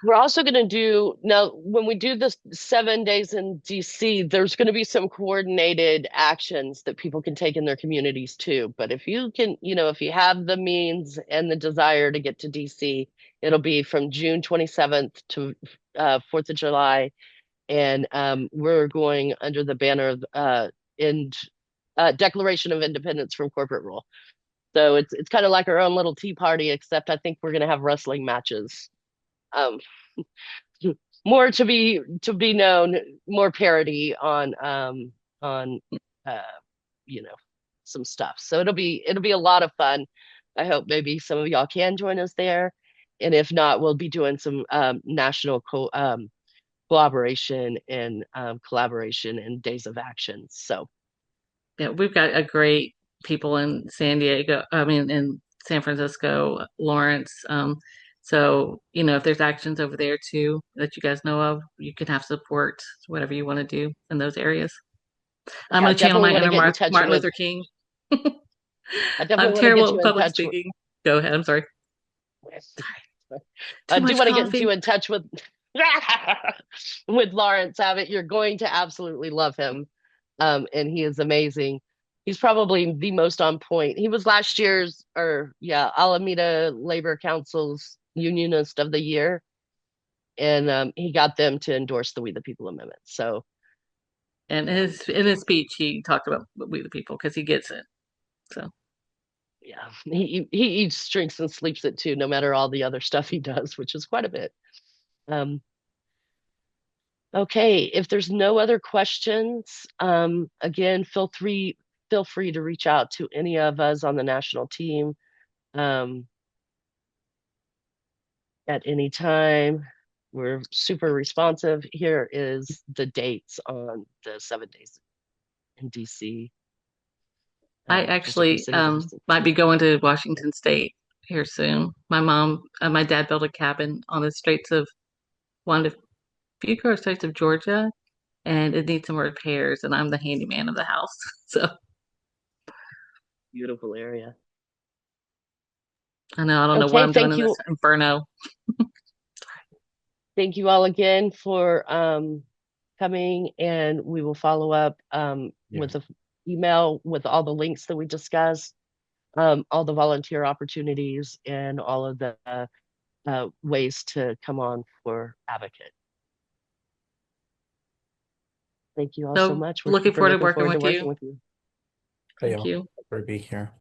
[SPEAKER 3] we're also going to do, now when we do this 7 days in DC, there's going to be some coordinated actions that people can take in their communities too. But if you can, if you have the means and the desire to get to DC, it'll be from June 27th to 4th of July. And we're going under the banner of Declaration of Independence from Corporate Rule. So it's kind of like our own little tea party, except I think we're going to have wrestling matches. Um, more to be known, more parody on uh you know some stuff. So it'll be a lot of fun. I hope maybe some of y'all can join us there, and if not, we'll be doing some national cooperation and collaboration and days of action. So
[SPEAKER 4] Yeah, we've got a great people in San Diego. I mean, in San Francisco, Lawrence. So, if there's actions over there too that you guys know of, you can have support, whatever you want to do in those areas. I'm
[SPEAKER 3] Yeah,
[SPEAKER 4] going to channel
[SPEAKER 3] definitely
[SPEAKER 4] my
[SPEAKER 3] want to
[SPEAKER 4] inner
[SPEAKER 3] get in touch
[SPEAKER 4] Martin
[SPEAKER 3] with.
[SPEAKER 4] Luther King.
[SPEAKER 3] I definitely
[SPEAKER 4] I'm
[SPEAKER 3] want to get
[SPEAKER 4] terrible
[SPEAKER 3] you
[SPEAKER 4] at
[SPEAKER 3] in
[SPEAKER 4] public
[SPEAKER 3] touch with.
[SPEAKER 4] speaking. Go ahead. I'm sorry.
[SPEAKER 3] I
[SPEAKER 4] Too
[SPEAKER 3] do
[SPEAKER 4] much
[SPEAKER 3] want to get you
[SPEAKER 4] coffee.
[SPEAKER 3] in touch with with Lawrence Abbott. You're going to absolutely love him, and he is amazing. He's probably the most on point. He was last year's, or yeah, Alameda Labor Council's Unionist of the Year, and he got them to endorse the We the People Amendment. So,
[SPEAKER 4] And in his speech, he talked about we the people because he gets it. So
[SPEAKER 3] yeah, he eats, drinks, and sleeps it too, no matter all the other stuff he does, which is quite a bit. Um, Okay, if there's no other questions, again, feel free to reach out to any of us on the national team um, at any time. We're super responsive. Here is the dates on the 7 days in DC,
[SPEAKER 4] I
[SPEAKER 3] just a few
[SPEAKER 4] actually
[SPEAKER 3] singles.
[SPEAKER 4] might be going to Washington State here soon. My dad built a cabin on the Straits of one of few Straits of Georgia, and it needs some repairs, and I'm the handyman of the house. So
[SPEAKER 3] Beautiful area.
[SPEAKER 4] I don't know what
[SPEAKER 3] Okay,
[SPEAKER 4] I'm doing in this inferno.
[SPEAKER 3] thank you all again for coming, and we will follow up with an email with all the links that we discussed, all the volunteer opportunities, and all of the ways to come on for advocate. Thank you all so
[SPEAKER 4] So
[SPEAKER 3] much. We're
[SPEAKER 4] looking
[SPEAKER 3] super
[SPEAKER 4] forward to
[SPEAKER 3] looking
[SPEAKER 4] working
[SPEAKER 3] forward to
[SPEAKER 4] with
[SPEAKER 3] working
[SPEAKER 4] you.
[SPEAKER 3] with you.
[SPEAKER 4] Thank you.
[SPEAKER 1] For being here.